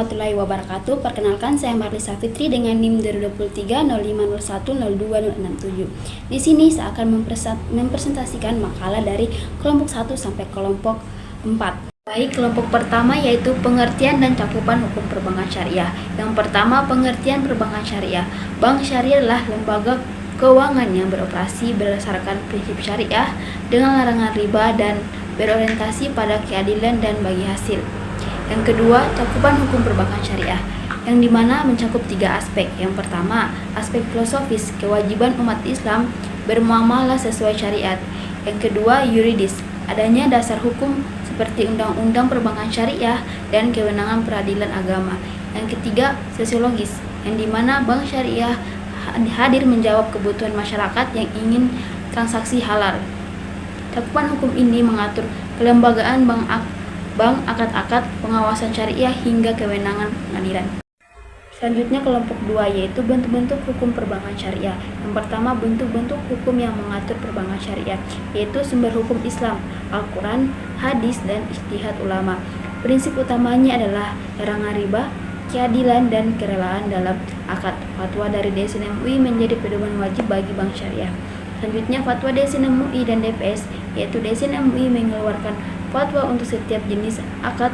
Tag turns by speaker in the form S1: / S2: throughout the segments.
S1: warahmatullahi wabarakatuh. Perkenalkan, saya Marlisa Fitri dengan NIM 2023 0501020267. Di sini saya akan mempresentasikan makalah dari kelompok 1 sampai kelompok 4. Baik, kelompok pertama yaitu pengertian dan cakupan hukum perbankan syariah. Yang pertama, pengertian perbankan syariah. Bank syariah adalah lembaga keuangan yang beroperasi berdasarkan prinsip syariah dengan larangan riba dan berorientasi pada keadilan dan bagi hasil. Yang kedua, cakupan hukum perbankan syariah, yang dimana mencakup 3 aspek. Yang pertama, aspek filosofis, kewajiban umat Islam bermuamalah sesuai syariat. Yang kedua, yuridis, adanya dasar hukum seperti undang-undang perbankan syariah dan kewenangan peradilan agama. Yang ketiga, sosiologis, yang dimana bank syariah hadir menjawab kebutuhan masyarakat yang ingin transaksi halal. Cakupan hukum ini mengatur kelembagaan bank, akad-akad, pengawasan syariah, hingga kewenangan pengadilan. Selanjutnya kelompok 2 yaitu bentuk-bentuk hukum perbankan syariah. Yang pertama, bentuk-bentuk hukum yang mengatur perbankan syariah, yaitu sumber hukum Islam, Al-Quran, hadis, dan ijtihad ulama. Prinsip utamanya adalah larangan riba, keadilan, dan kerelaan dalam akad. Fatwa dari DSN MUI menjadi pedoman wajib bagi bank syariah. Selanjutnya, fatwa DSN MUI dan DPS, yaitu DSN MUI mengeluarkan fatwa untuk setiap jenis akad.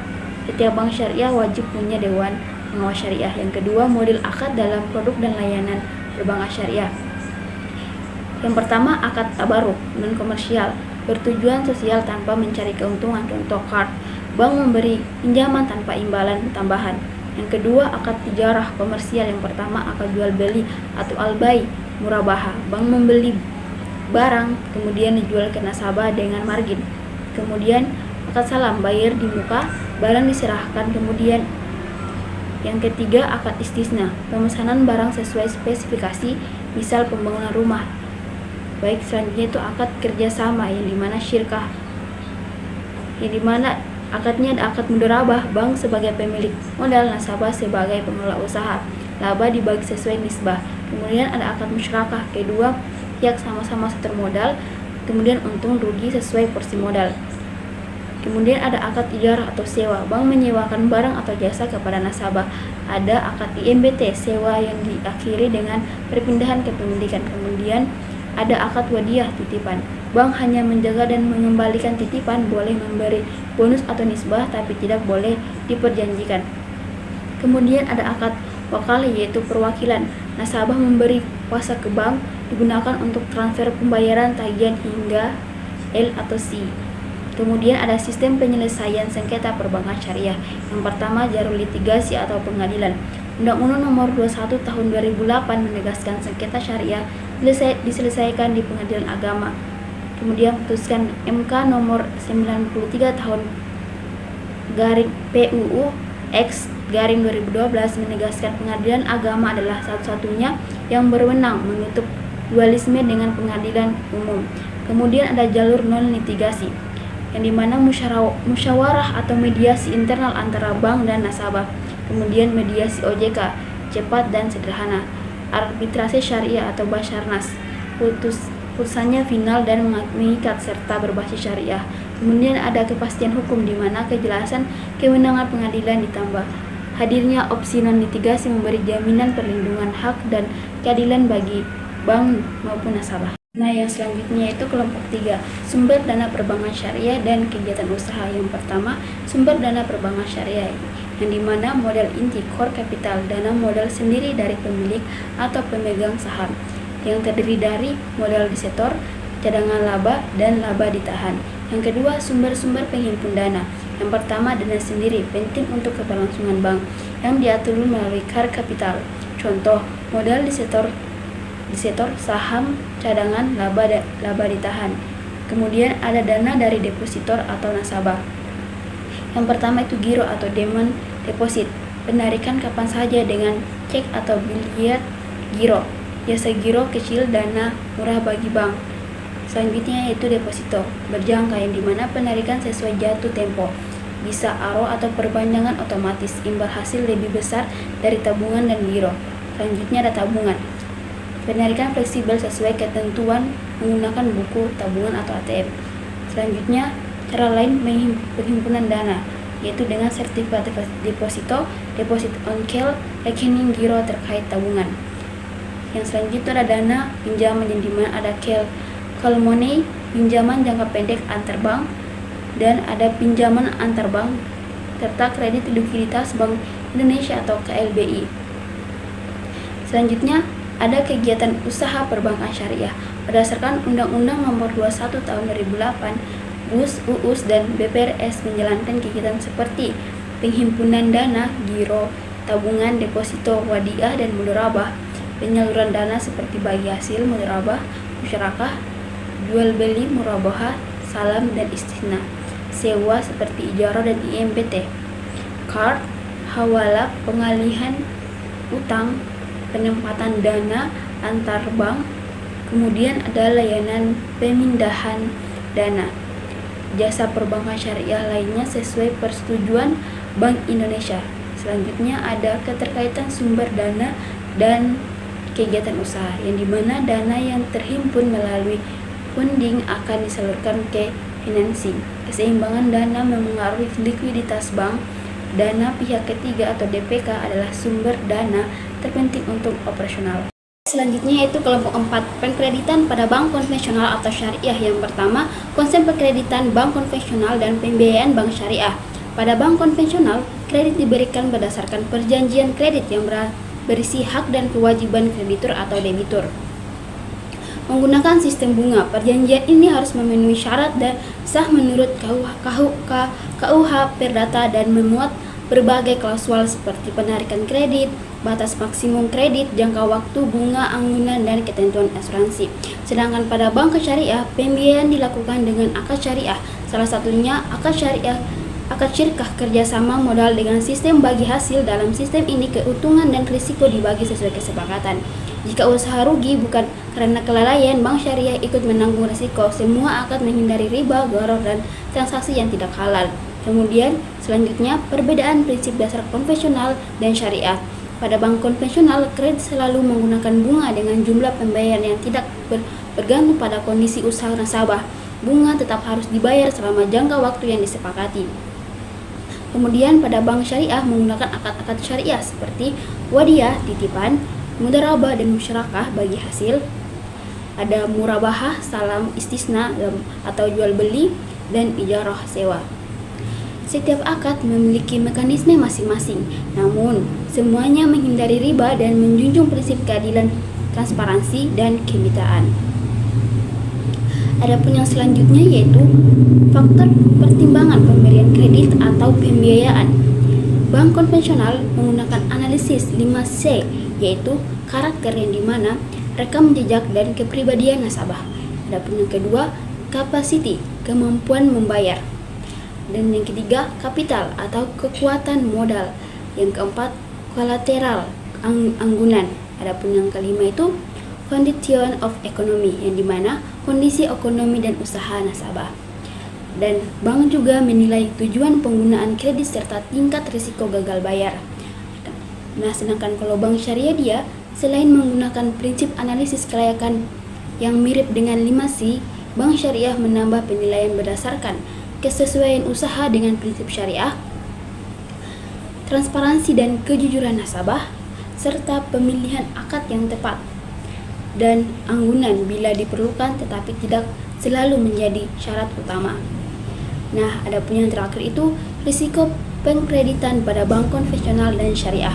S1: Setiap bank syariah wajib punya dewan pengawas syariah. Yang kedua, model akad dalam produk dan layanan perbankan syariah. Yang pertama, akad tabaruk non komersial, bertujuan sosial tanpa mencari keuntungan. Contoh card, bank memberi pinjaman tanpa imbalan tambahan. Yang kedua, akad tijarah komersial. Yang pertama, akad jual beli atau al-bai murabahah, bank membeli barang kemudian dijual ke nasabah dengan margin. Kemudian akad salam, bayar di muka, barang diserahkan kemudian. Yang ketiga, akad istisna, pemesanan barang sesuai spesifikasi, misal pembangunan rumah. Baik, selanjutnya itu akad kerjasama, yang dimana syirkah, yang dimana akadnya ada akad mudharabah, bank sebagai pemilik modal, nasabah sebagai pengelola usaha, laba dibagi sesuai nisbah. Kemudian ada akad musyarakah, kedua pihak sama-sama setor modal, kemudian untung rugi sesuai porsi modal. Kemudian ada akad ijarah atau sewa, bank menyewakan barang atau jasa kepada nasabah. Ada akad IMBT, sewa yang diakhiri dengan perpindahan kepemilikan. Kemudian ada akad wadiah, titipan, bank hanya menjaga dan mengembalikan titipan, boleh memberi bonus atau nisbah tapi tidak boleh diperjanjikan. Kemudian ada akad wakala, yaitu perwakilan, nasabah memberi kuasa ke bank, digunakan untuk transfer pembayaran tagihan hingga L atau C. Kemudian ada sistem penyelesaian sengketa perbankan syariah. Yang pertama, jalur litigasi atau pengadilan. Undang-Undang Nomor 21 Tahun 2008 menegaskan sengketa syariah diselesaikan di pengadilan agama. Kemudian putuskan MK Nomor 93 Tahun PUU X 2012 menegaskan pengadilan agama adalah satu-satunya yang berwenang menutup dualisme dengan pengadilan umum. Kemudian ada jalur non litigasi, yang dimana musyawarah atau mediasi internal antara bank dan nasabah. Kemudian mediasi OJK, cepat dan sederhana. Arbitrase syariah atau Basarnas, putusannya final dan mengikat serta berbasis syariah. Kemudian ada kepastian hukum, di mana kejelasan kewenangan pengadilan ditambah. Hadirnya opsi non litigasi memberi jaminan perlindungan hak dan keadilan bagi bank maupun nasabah. Nah, yang selanjutnya itu kelompok 3, sumber dana perbankan syariah dan kegiatan usaha. Yang pertama, sumber dana perbankan syariah, yang dimana modal inti core capital, dana modal sendiri dari pemilik atau pemegang saham, yang terdiri dari modal disetor, cadangan laba, dan laba ditahan. Yang kedua, sumber-sumber penghimpun dana. Yang pertama, dana sendiri, penting untuk keberlangsungan bank, yang diatur melalui core capital. Contoh, modal disetor, saham, cadangan, laba ditahan. Kemudian ada dana dari depositor atau nasabah. Yang pertama itu giro atau demand deposit, penarikan kapan saja dengan cek atau biliet giro. Jasa giro kecil, dana murah bagi bank. Selanjutnya yaitu deposito, berjangka, yang dimana penarikan sesuai jatuh tempo, bisa aro atau perpanjangan otomatis, imbal hasil lebih besar dari tabungan dan giro. Selanjutnya ada tabungan, penarikan fleksibel sesuai ketentuan menggunakan buku tabungan atau ATM. Selanjutnya, cara lain penghimpunan dana, yaitu dengan sertifikat deposito, deposit on call, rekening giro terkait tabungan. Yang selanjutnya ada dana pinjaman, yang dimana ada call money, pinjaman jangka pendek antar bank, dan ada pinjaman antar bank, serta kredit likuiditas Bank Indonesia atau KLBI. Selanjutnya ada kegiatan usaha perbankan syariah. Berdasarkan Undang-Undang Nomor 21 Tahun 2008, BUS, UUS, dan BPRS menjalankan kegiatan seperti penghimpunan dana, giro, tabungan, deposito, wadiah, dan mudharabah, penyaluran dana seperti bagi hasil, mudharabah, musyarakah, jual beli, murabahah, salam, dan istisna, sewa seperti ijarah dan IMPT, card, hawalah, pengalihan utang, penempatan dana antar bank, kemudian ada layanan pemindahan dana, jasa perbankan syariah lainnya sesuai persetujuan Bank Indonesia. Selanjutnya ada keterkaitan sumber dana dan kegiatan usaha, yang dimana dana yang terhimpun melalui funding akan disalurkan ke financing. Keseimbangan dana memengaruhi likuiditas bank. Dana pihak ketiga atau DPK adalah sumber dana terpenting untuk operasional. Selanjutnya yaitu kelompok 4, pengkreditan pada bank konvensional atau syariah. Yang pertama, konsep pengkreditan bank konvensional dan pembiayaan bank syariah. Pada bank konvensional, kredit diberikan berdasarkan perjanjian kredit yang berisi hak dan kewajiban kreditur atau debitur. Menggunakan sistem bunga, perjanjian ini harus memenuhi syarat dan sah menurut KUH Perdata dan memuat berbagai klausul seperti penarikan kredit, batas maksimum kredit, jangka waktu, bunga, anggunan, dan ketentuan asuransi. Sedangkan pada bank syariah, pembiayaan dilakukan dengan akad syariah. Salah satunya akad syirkah, kerjasama modal dengan sistem bagi hasil. Dalam sistem ini keuntungan dan risiko dibagi sesuai kesepakatan. Jika usaha rugi bukan karena kelalaian, bank syariah ikut menanggung risiko. Semua akad menghindari riba, gharar, dan transaksi yang tidak halal. Kemudian selanjutnya perbedaan prinsip dasar konvensional dan syariah. Pada bank konvensional, kredit selalu menggunakan bunga dengan jumlah pembayaran yang tidak bergantung pada kondisi usaha nasabah. Bunga tetap harus dibayar selama jangka waktu yang disepakati. Kemudian pada bank syariah menggunakan akad-akad syariah seperti wadiah, titipan, mudharabah, dan musyarakah bagi hasil. Ada murabahah, salam, istisna atau jual beli, dan ijarah sewa. Setiap akad memiliki mekanisme masing-masing, namun semuanya menghindari riba dan menjunjung prinsip keadilan, transparansi, dan kemitraan. Adapun yang selanjutnya yaitu faktor pertimbangan pemberian kredit atau pembiayaan. Bank konvensional menggunakan analisis 5C, yaitu karakter, yang dimana rekam jejak dan kepribadian nasabah. Adapun yang kedua, capacity, kemampuan membayar. Dan yang ketiga, kapital atau kekuatan modal. Yang keempat, kolateral, anggunan. Adapun yang kelima itu condition of economy, yang dimana kondisi ekonomi dan usaha nasabah. Dan bank juga menilai tujuan penggunaan kredit serta tingkat risiko gagal bayar. Nah, sedangkan kalau bank syariah dia selain menggunakan prinsip analisis kelayakan yang mirip dengan 5C, bank syariah menambah penilaian berdasarkan kesesuaian usaha dengan prinsip syariah, transparansi dan kejujuran nasabah, serta pemilihan akad yang tepat, dan anggunan bila diperlukan tetapi tidak selalu menjadi syarat utama. Nah, adapun yang terakhir itu risiko pengkreditan pada bank konvensional dan syariah.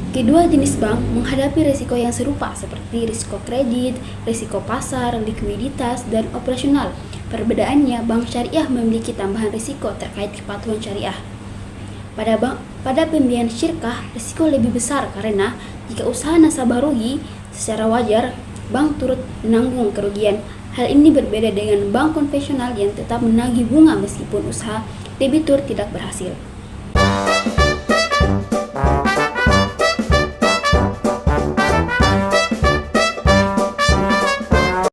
S1: Kedua jenis bank menghadapi risiko yang serupa seperti risiko kredit, risiko pasar, likuiditas, dan operasional. Perbedaannya, bank syariah memiliki tambahan risiko terkait kepatuhan syariah. Pada pembiayaan syirkah, risiko lebih besar karena jika usaha nasabah rugi, secara wajar bank turut menanggung kerugian. Hal ini berbeda dengan bank konvensional yang tetap menagih bunga meskipun usaha debitur tidak berhasil.